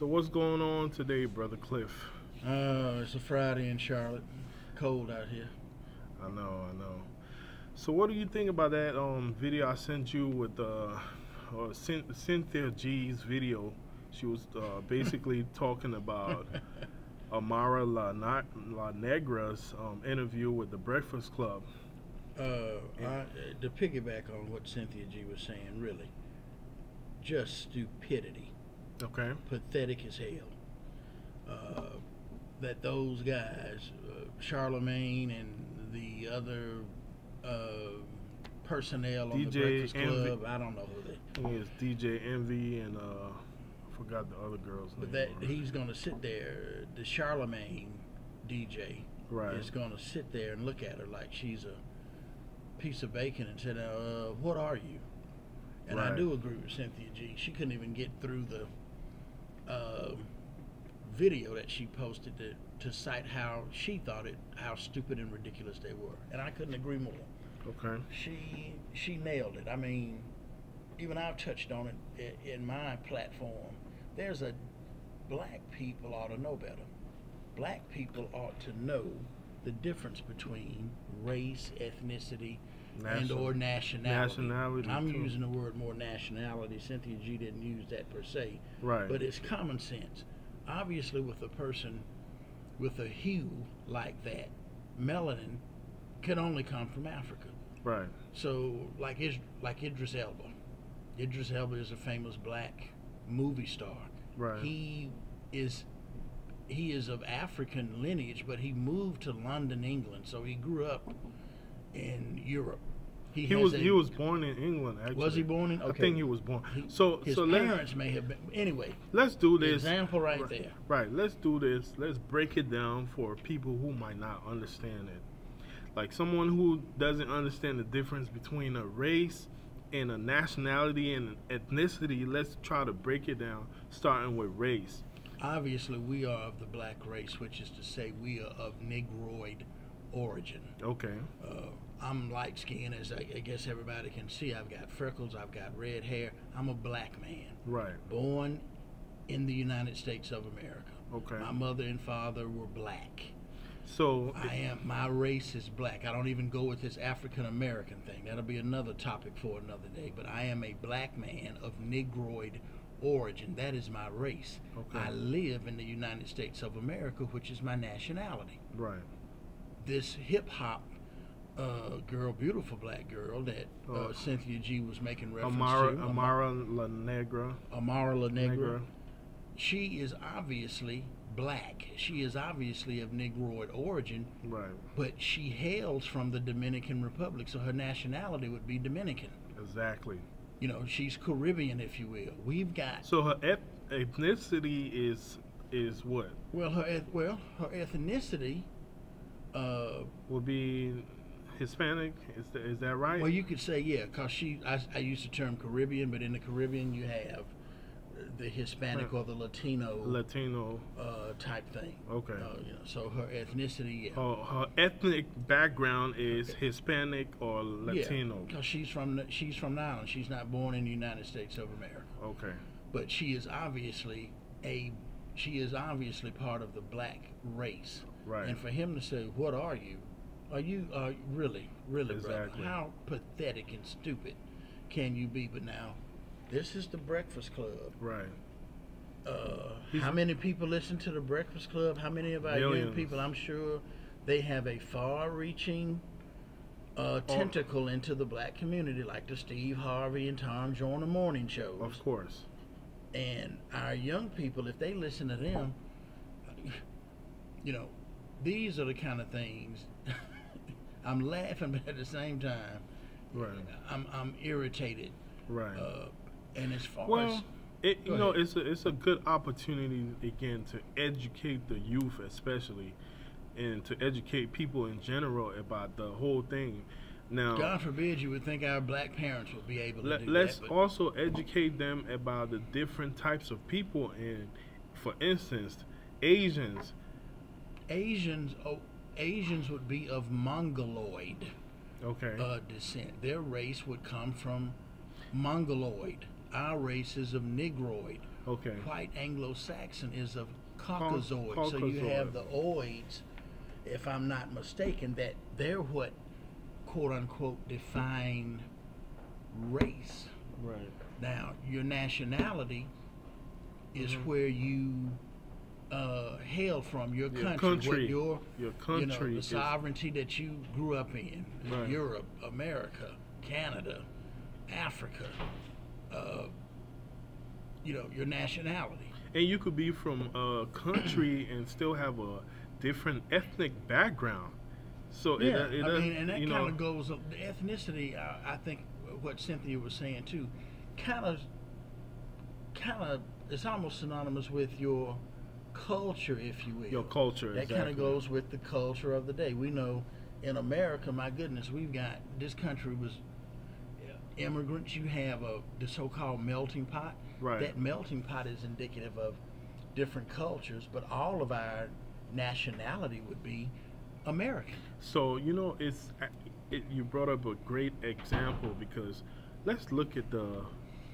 So what's going on today, Brother Cliff? It's a Friday in Charlotte. Cold out here. I know. So what do you think about that video I sent you with Cynthia G's video? She was basically talking about Amara La Negra's interview with the Breakfast Club. To piggyback on what Cynthia G was saying, really, just stupidity. Okay. Pathetic as hell. That those guys, Charlemagne and the other personnel on the Breakfast Club, I don't know who they. It's DJ Envy and I forgot the other girl's name. But that he's going to sit there, the Charlemagne DJ, right, is going to sit there and look at her like she's a piece of bacon and say, "What are you?" And right. I do agree with Cynthia G. She couldn't even get through the video that she posted to cite how she thought how stupid and ridiculous they were, and I couldn't agree more. Okay. She nailed it. I mean, even I've touched on it in my platform. There's black people ought to know better. Black people ought to know the difference between race, ethnicity, and/or nationality. I'm using the word more nationality. Cynthia G didn't use that per se. Right. But it's common sense. Obviously, with a person with a hue like that, melanin can only come from Africa. Right. So, like Idris Elba. Idris Elba is a famous black movie star. Right. He is of African lineage, but he moved to London, England. So he grew up in Europe. He was born in England. Actually, was he born in? Okay. I think he was born. His so parents may have been. Anyway, let's do this. Example right there. Right. Let's do this. Let's break it down for people who might not understand it. Like someone who doesn't understand the difference between a race and a nationality and an ethnicity. Let's try to break it down, starting with race. Obviously, we are of the black race, which is to say we are of Negroid origin. Okay. I'm light skinned, as I guess everybody can see. I've got freckles, I've got red hair. I'm a black man. Right. Born in the United States of America. Okay. My mother and father were black. So my race is black. I don't even go with this African American thing. That'll be another topic for another day. But I am a black man of Negroid origin. That is my race. Okay. I live in the United States of America, which is my nationality. Right. This hip hop girl, beautiful black girl that Cynthia G was making reference to. Amara La Negra. Amara La Negra. She is obviously black. She is obviously of Negroid origin. Right. But she hails from the Dominican Republic, so her nationality would be Dominican. Exactly. You know, she's Caribbean, if you will. We've got. So her ethnicity is what? Well, her ethnicity would be Hispanic. Is that right? Well, you could say yeah, because I use the term Caribbean, but in the Caribbean you have the Hispanic or the Latino type thing. Okay. So her ethnicity. Yeah. Her ethnic background is Hispanic or Latino. Yeah, because she's from the island. She's not born in the United States of America. Okay. But she is obviously part of the black race. Right. And for him to say, "What are you? Are you really, exactly. brother? How pathetic and stupid can you be?" But now, this is the Breakfast Club. Right. How many people listen to the Breakfast Club? How many of our young people? I'm sure they have a far-reaching tentacle into the black community, like the Steve Harvey and Tom Joyner morning shows. Of course. And our young people, if they listen to them, these are the kind of things. I'm laughing, but at the same time, right. I'm irritated. Right. And as far as it's a good opportunity again to educate the youth, especially, and to educate people in general about the whole thing. Now, God forbid you would think our black parents would be able to do that. Let's also educate them about the different types of people, and for instance, Asians would be of Mongoloid descent. Their race would come from Mongoloid. Our race is of Negroid. Okay. White Anglo-Saxon is of Caucasoid. So you have the oids, if I'm not mistaken, that they're what quote unquote define race. Right. Now, your nationality is where you hail from, your country, your country, you know, the sovereignty that you grew up in, right. Europe, America, Canada, Africa, you know, your nationality. And you could be from a country and still have a different ethnic background. So yeah, it I mean, and that kind of goes, the ethnicity, I think what Cynthia was saying too, kind of, it's almost synonymous with your culture, if you will. Your culture, that kind of goes with the culture of the day. We know in America, my goodness, we've got, this country was immigrants. You have the so-called melting pot. Right. That melting pot is indicative of different cultures, but all of our nationality would be American. So, you know, you brought up a great example, because let's look at the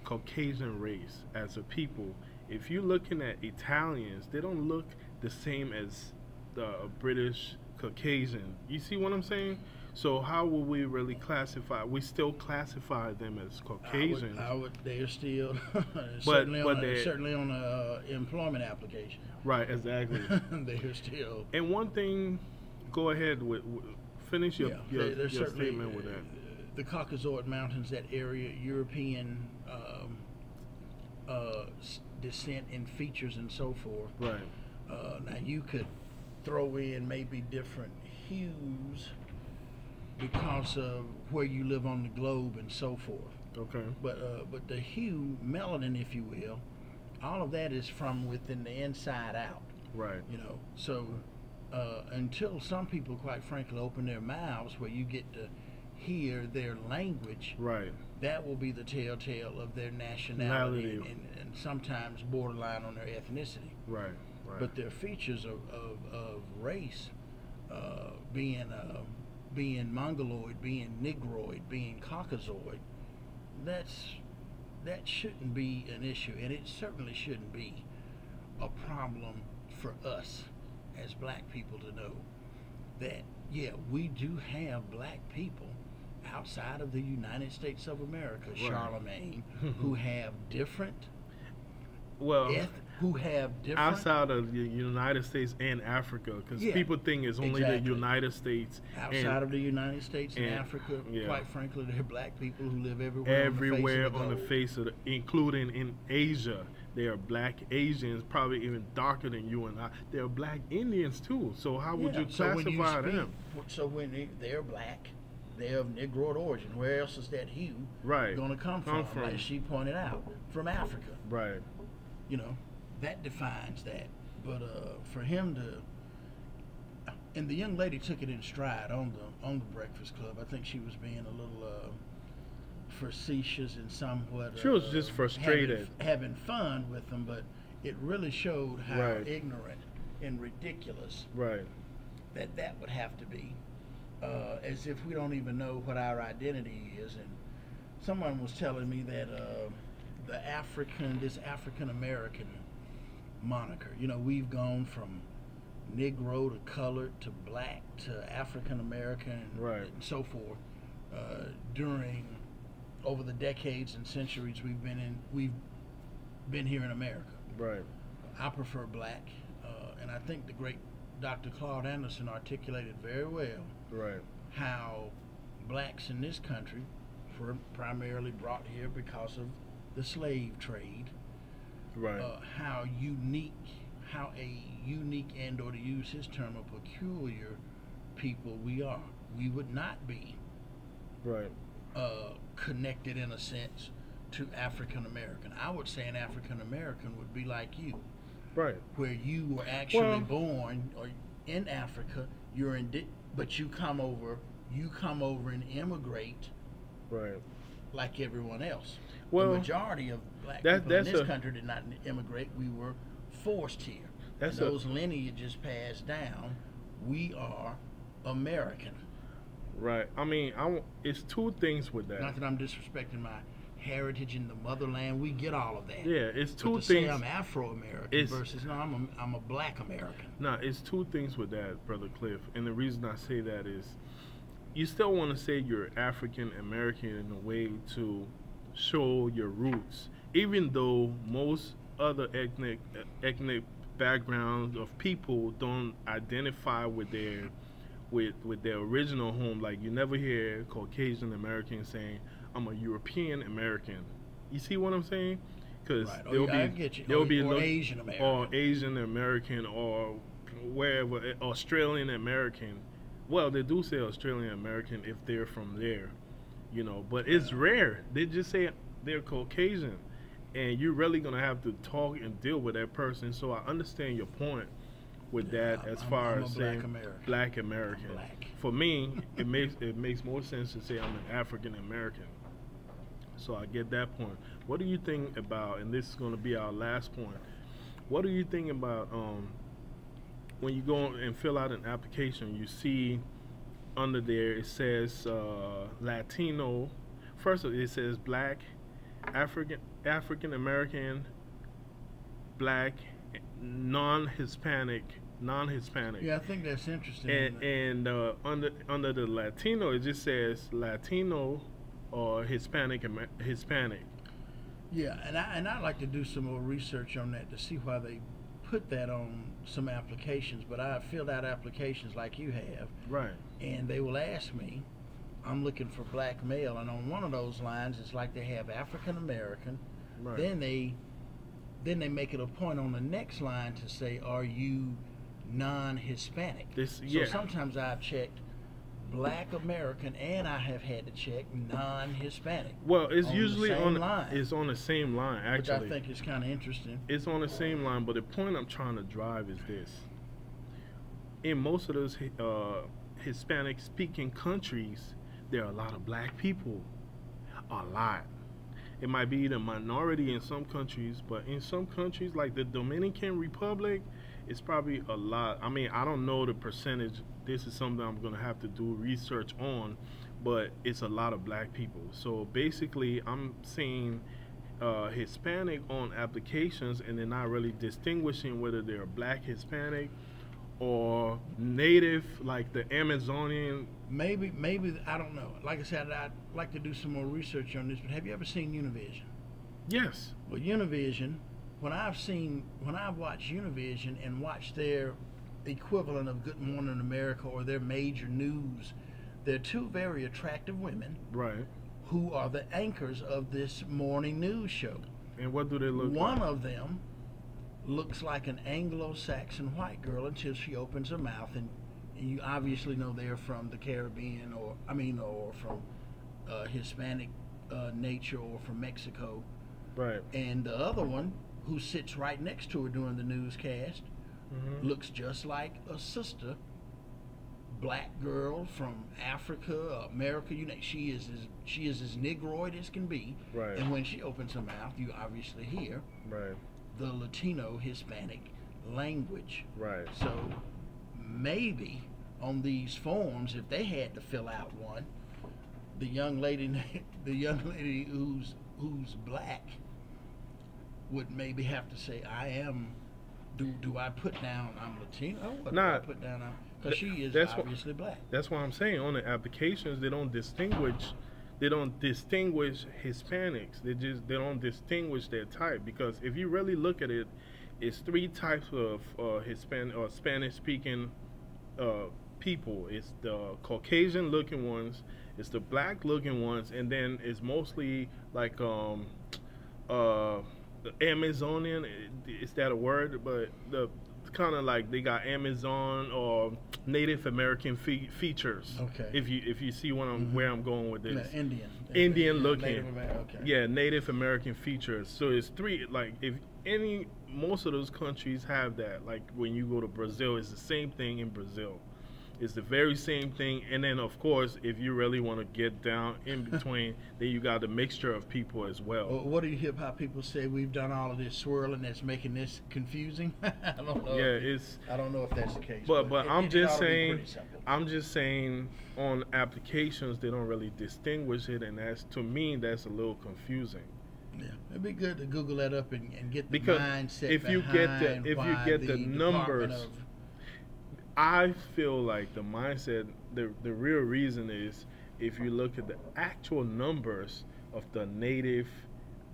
Caucasian race as a people. If you're looking at Italians, they don't look the same as the British Caucasian. You see what I'm saying? So how will we really classify? We still classify them as Caucasians. They're still certainly on a employment application. Right, exactly. They're still. And one thing, go ahead with finish your statement with that. The Caucasoid Mountains, that area, European descent in features and so forth. Right. Now you could throw in maybe different hues because of where you live on the globe and so forth. Okay. But the hue, melanin, if you will, all of that is from within the inside out. Right. You know, so until some people, quite frankly, open their mouths where you get to hear their language, right, that will be the telltale of their nationality and sometimes borderline on their ethnicity. Right. Right. But their features of race, being Mongoloid, being Negroid, being Caucasoid, that shouldn't be an issue, and it certainly shouldn't be a problem for us as black people to know that, yeah, we do have black people outside of the United States of America, right. Charlemagne, who have different, outside of the United States and Africa, because people think it's only the United States. Outside of the United States and Africa, quite frankly, there are black people who live everywhere on the face of the globe. Including in Asia. There are black Asians, probably even darker than you and I. There are black Indians too. So how would you classify them? So when they're black, they're of Negroid origin. Where else is that hue going to come from? Like she pointed out, from Africa. Right. You know, that defines that. But for him to, and the young lady took it in stride on the Breakfast Club. I think she was being a little facetious and somewhat. She was just frustrated, having fun with them, but it really showed how ignorant and ridiculous that would have to be. As if we don't even know what our identity is. And someone was telling me that this African American moniker, you know, we've gone from Negro to colored to black to African American and so forth over the decades and centuries we've been here in America. Right. I prefer black, and I think the great Dr. Claude Anderson articulated very well how blacks in this country were primarily brought here because of the slave trade. How a unique and, or to use his term, a peculiar people we are. We would not be connected in a sense to African American. I would say an African American would be like you. Where you were actually born or in Africa, but you come over and immigrate like everyone else. The majority of black people in this country did not immigrate. We were forced here. Those lineages passed down. We are American. Right. I mean, it's two things with that. Not that I'm disrespecting my heritage in the motherland. We get all of that. Yeah, it's two but to things. Say I'm Afro-American versus no, I'm a Black American. No, it's two things with that, Brother Cliff. And the reason I say that is, you still want to say you're African American in a way to show your roots, even though most other ethnic backgrounds of people don't identify with their original home. Like, you never hear Caucasian Americans saying, "I'm a European American." You see what I'm saying? Because right. there'll be or Asian American, or Asian American, or wherever, Australian American. Well, they do say Australian American if they're from there, you know. But it's rare. They just say they're Caucasian, and you're really gonna have to talk and deal with that person. So I understand your point with that, as far as saying Black American. For me, it makes more sense to say I'm an African American. So I get that point. What do you think about, and this is going to be our last point, what do you think about when you go and fill out an application, you see under there it says Latino. First it says Black, African American, Black, non-Hispanic. Yeah, I think that's interesting. And under the Latino, it just says Latino or Hispanic. Yeah, and I'd like to do some more research on that to see why they put that on some applications. But I filled out applications like you have, right? And they will ask me, I'm looking for Black male, and on one of those lines, it's like they have African American. Right. Then they make it a point on the next line to say, are you non-Hispanic? So sometimes I've checked Black American, and I have had to check non-Hispanic. Well, it's usually on the same line, actually. Which I think is kind of interesting. It's on the same line, but the point I'm trying to drive is this. In most of those Hispanic-speaking countries, there are a lot of Black people. A lot. It might be the minority in some countries, but in some countries, like the Dominican Republic, it's probably a lot. I mean, I don't know the percentage. This is something I'm going to have to do research on, but it's a lot of Black people. So basically, I'm seeing Hispanic on applications, and they're not really distinguishing whether they're Black Hispanic or Native, like the Amazonian. Maybe, I don't know. Like I said, I'd like to do some more research on this, but have you ever seen Univision? Yes. Well, Univision, when I've watched Univision and watched their equivalent of Good Morning America or their major news, they're two very attractive women, right, who are the anchors of this morning news show. And what do they look like? One of them looks like an Anglo-Saxon white girl until she opens her mouth, and you obviously know they're from the Caribbean, or from Hispanic nature, or from Mexico. Right. And the other one, who sits right next to her during the newscast, looks just like a sister, Black girl from Africa, America. You know, she is as Negroid as can be. Right. And when she opens her mouth, you obviously hear the Latino Hispanic language. Right. So maybe on these forms, if they had to fill out one, the young lady who's Black would maybe have to say, I am. Do I put down I'm Latino? Or do I put down because she is obviously Black. That's why I'm saying on the applications they don't distinguish. They don't distinguish Hispanics. They don't distinguish their type, because if you really look at it, it's three types of Hispanic or Spanish-speaking people. It's the Caucasian-looking ones, it's the Black-looking ones, and then it's mostly like Amazonian. Is that a word? But the kind of like they got Amazon or Native American features. Okay. If you see where I'm going with this. Indian looking. Native American features. So it's three. Like most of those countries have that. Like when you go to Brazil, it's the same thing in Brazil. It's the very same thing. And then, of course, if you really want to get down in between, then you got a mixture of people as well. Well, what do you hip hop people say? We've done all of this swirling that's making this confusing. I don't know. Yeah, I don't know if that's the case. But I'm just saying. on applications they don't really distinguish it, and that's, to me, that's a little confusing. Yeah, it'd be good to Google that up and get the Because mindset if you get the numbers, I feel like the mindset, the real reason is if you look at the actual numbers of the native,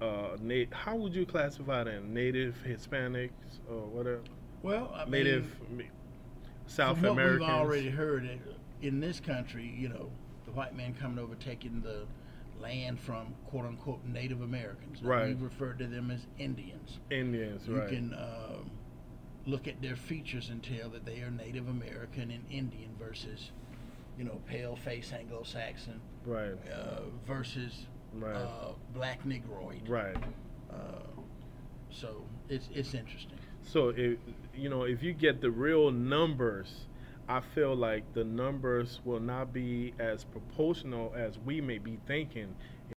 how would you classify them? Native Hispanics or whatever? Well, I native mean, South from what Americans. we've already heard, in this country, you know, the white man coming over taking the land from quote unquote Native Americans. Now, right. We refer to them as Indians. Indians, you right. You can look at their features and tell that they are Native American and Indian versus, you know, pale face Anglo-Saxon, right, versus right. Black Negroid, right. So it's interesting. So if you get the real numbers, I feel like the numbers will not be as proportional as we may be thinking,